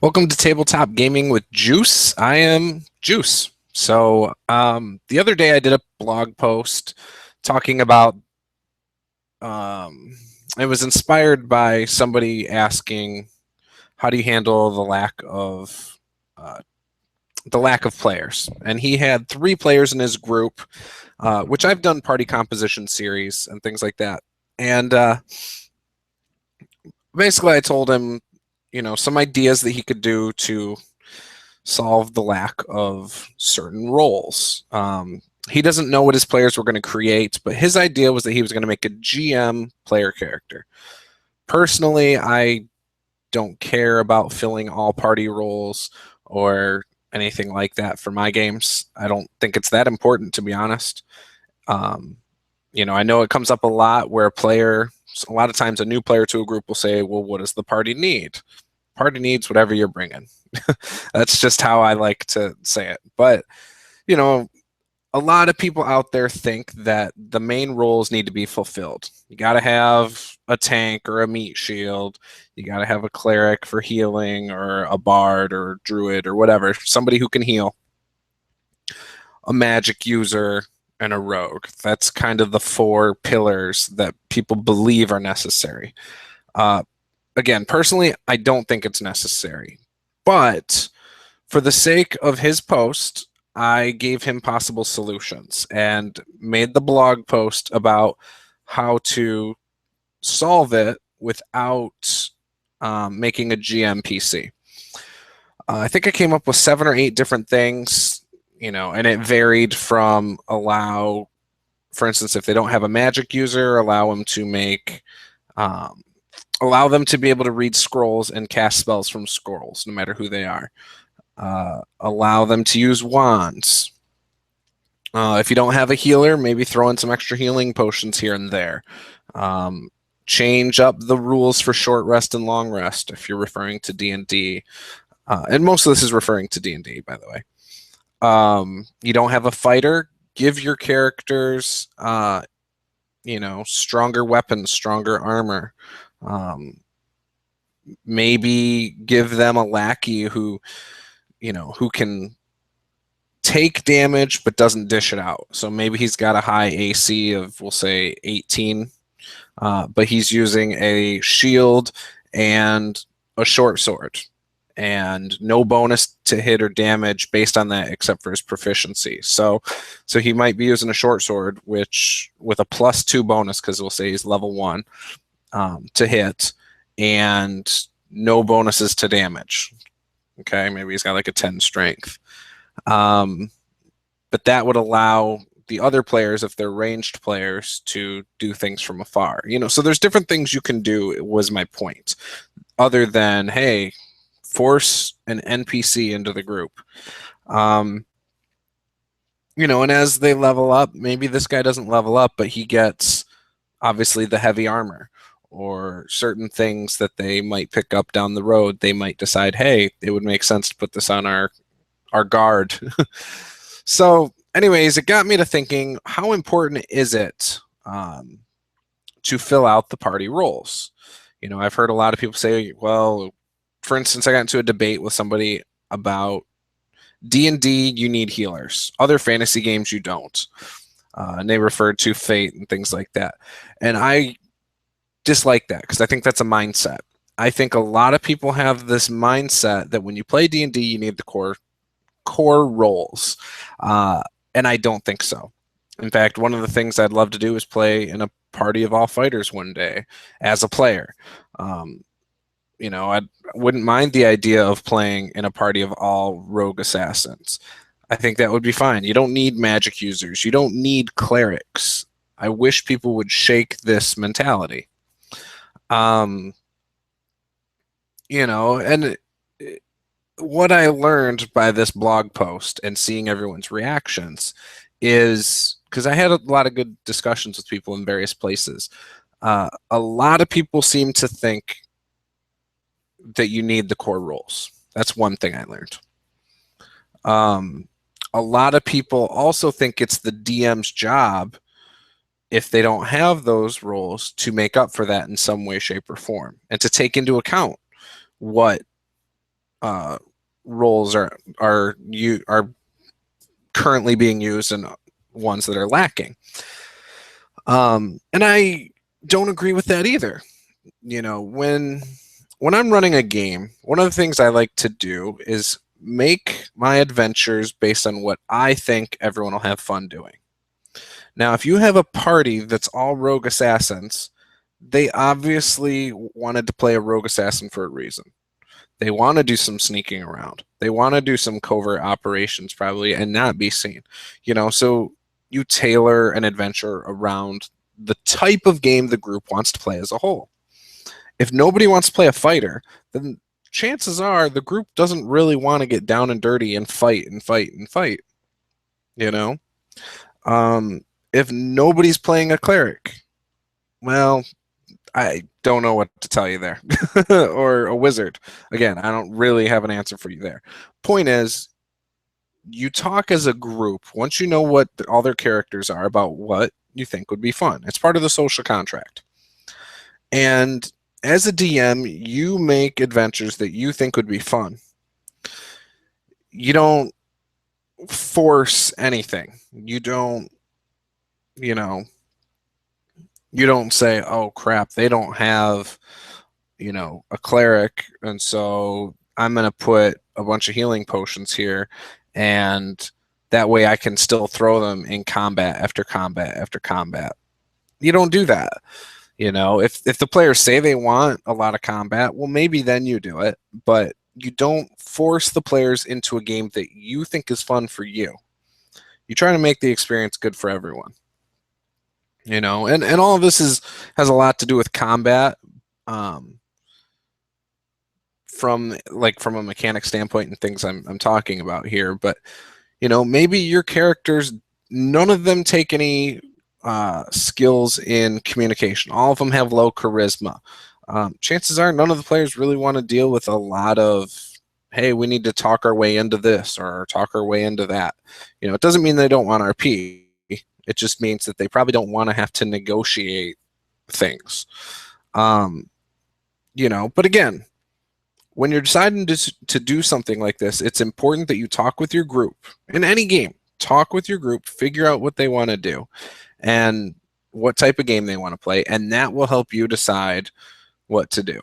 Welcome to Tabletop Gaming with Juice. I am Juice. The other day I did a blog post talking about, um, it was inspired by somebody asking, how do you handle uh, the lack of players? And he had 3 players in his group, which I've done party composition series and things like that. And basically I told him, some ideas that he could do to solve the lack of certain roles. He doesn't know what his players were going to create, but his idea was that he was going to make a GM player character. Personally, I don't care about filling all party roles or anything like that for my games. I don't think it's that important, to be honest. Um, I know it comes up a lot where a lot of times a new player to a group will say, well, what does the party need? Party needs whatever you're bringing. That's just how I like to say it. But, you know, a lot of people out there think that the main roles need to be fulfilled. You got to have a tank or a meat shield. You got to have a cleric for healing, or a bard or a druid or whatever, somebody who can heal, a magic user, and a rogue. That's kind of the 4 pillars that people believe are necessary. Uh, Again, personally, I don't think it's necessary. But for the sake of his post, I gave him possible solutions and made the blog post about how to solve it without making a GM PC. I think I came up with 7 or 8 different things, and it varied from for instance, if they don't have a magic user, allow them to be able to read scrolls and cast spells from scrolls, no matter who they are. Allow them to use wands. If you don't have a healer, maybe throw in some extra healing potions here and there. Change up the rules for short rest and long rest if you're referring to D&D. And most of this is referring to D&D, by the way. You don't have a fighter, give your characters, stronger weapons, stronger armor. Maybe give them a lackey who can take damage but doesn't dish it out. So maybe he's got a high AC of, we'll say, 18, but he's using a shield and a short sword, and no bonus to hit or damage based on that except for his proficiency. So he might be using a short sword, which with a +2 bonus, because we'll say he's level 1, to hit, and no bonuses to damage. Okay, maybe he's got like a 10 strength. But that would allow the other players, if they're ranged players, to do things from afar. So there's different things you can do, was my point, other than, hey, force an NPC into the group. And as they level up, maybe this guy doesn't level up, but he gets, obviously, the heavy armor, or certain things that they might pick up down the road. They might decide, hey, it would make sense to put this on our guard. So anyways, it got me to thinking, how important is it to fill out the party roles? I've heard a lot of people say, well, for instance, I got into a debate with somebody about D&D, you need healers. Other fantasy games, you don't. And they referred to Fate and things like that. And I dislike that, because I think that's a mindset. I think a lot of people have this mindset that when you play D&D, you need the core roles. And I don't think so. In fact, one of the things I'd love to do is play in a party of all fighters one day as a player. I wouldn't mind the idea of playing in a party of all rogue assassins. I think that would be fine. You don't need magic users. You don't need clerics. I wish people would shake this mentality. And what I learned by this blog post and seeing everyone's reactions is, because I had a lot of good discussions with people in various places, a lot of people seem to think that you need the core roles. That's one thing I learned. A lot of people also think it's the DM's job, if they don't have those roles, to make up for that in some way, shape, or form, and to take into account what roles are currently being used and ones that are lacking. And I don't agree with that either. You know, when I'm running a game, one of the things I like to do is make my adventures based on what I think everyone will have fun doing. Now, if you have a party that's all rogue assassins, they obviously wanted to play a rogue assassin for a reason. They want to do some sneaking around. They want to do some covert operations probably and not be seen. You know, so you tailor an adventure around the type of game the group wants to play as a whole. If nobody wants to play a fighter, then chances are the group doesn't really want to get down and dirty and fight and fight and fight. You know? If nobody's playing a cleric, well, I don't know what to tell you there. Or a wizard. Again, I don't really have an answer for you there. Point is, you talk as a group once you know what all their characters are about what you think would be fun. It's part of the social contract. And as a DM, you make adventures that you think would be fun. You don't force anything. You don't, you know, you don't say, oh crap, they don't have, you know, a cleric, and so I'm going to put a bunch of healing potions here, and that way I can still throw them in combat after combat after combat. You don't do that. You know, if the players say they want a lot of combat, well, maybe then you do it, but you don't force the players into a game that you think is fun for you. You try to make the experience good for everyone. You know, and all of this has a lot to do with combat, from a mechanic standpoint and things I'm talking about here. But you know, maybe your characters, none of them take any skills in communication. All of them have low charisma. Chances are none of the players really want to deal with a lot of, hey, we need to talk our way into this or talk our way into that. You know, it doesn't mean they don't want RP. It just means that they probably don't want to have to negotiate things. You know, but again, when you're deciding to do something like this, it's important that you talk with your group. In any game, talk with your group, figure out what they want to do and what type of game they want to play, and that will help you decide what to do.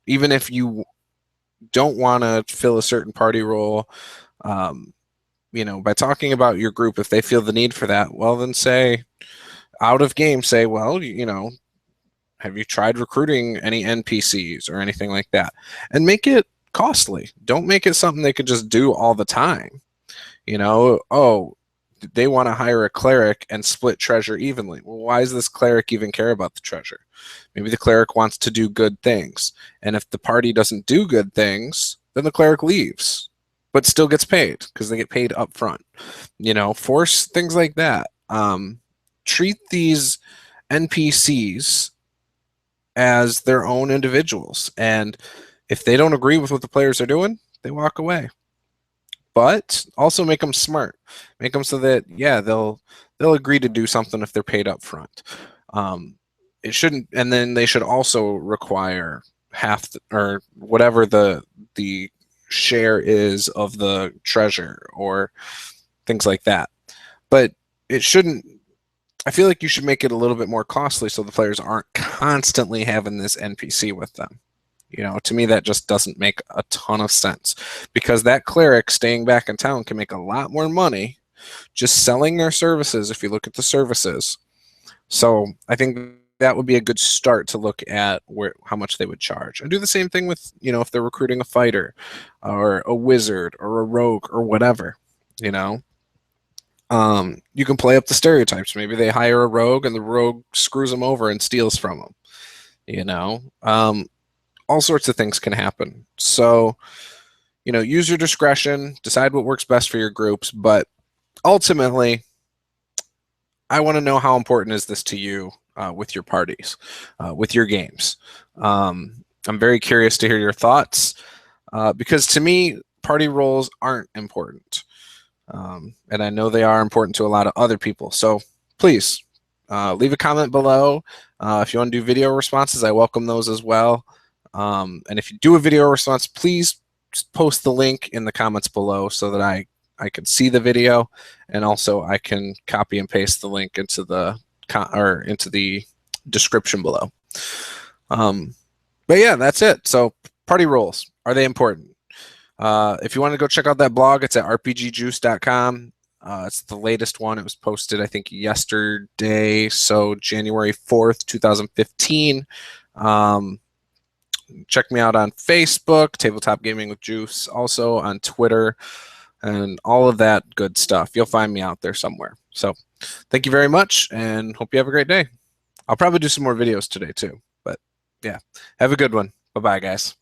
Even if you don't want to fill a certain party role, you know, by talking about your group, if they feel the need for that, well, then say, out of game, say, well, you know, have you tried recruiting any NPCs or anything like that? And make it costly. Don't make it something they could just do all the time. You know, oh, they want to hire a cleric and split treasure evenly. Well, why does this cleric even care about the treasure? Maybe the cleric wants to do good things. And if the party doesn't do good things, then the cleric leaves, but still gets paid because they get paid up front. You know, force things like that. Treat these NPCs as their own individuals. And if they don't agree with what the players are doing, they walk away. But also make them smart. Make them so that, yeah, they'll agree to do something if they're paid up front. It shouldn't, and then they should also require half or whatever the share is of the treasure or things like that. But it shouldn't, I feel like you should make it a little bit more costly so the players aren't constantly having this NPC with them. You know, to me, that just doesn't make a ton of sense because that cleric staying back in town can make a lot more money just selling their services if you look at the services. So I think that would be a good start to look at how much they would charge. And do the same thing with, you know, if they're recruiting a fighter or a wizard or a rogue or whatever, you know. You can play up the stereotypes. Maybe they hire a rogue and the rogue screws them over and steals from them, you know. All sorts of things can happen. So, you know, use your discretion, decide what works best for your groups, but ultimately, I want to know how important is this to you with your parties, with your games. I'm very curious to hear your thoughts because to me, party roles aren't important. And I know they are important to a lot of other people. So please leave a comment below. If you want to do video responses, I welcome those as well. And if you do a video response, please post the link in the comments below so that I can see the video, and also I can copy and paste the link into the description below. But yeah, that's it. So party roles, are they important? If you want to go check out that blog, it's at rpgjuice.com. It's the latest one. It was posted, I think, yesterday, so January 4th, 2015. Check me out on Facebook, Tabletop Gaming with Juice, also on Twitter, and all of that good stuff. You'll find me out there somewhere. So thank you very much, and hope you have a great day. I'll probably do some more videos today too, but yeah, have a good one. Bye-bye, guys.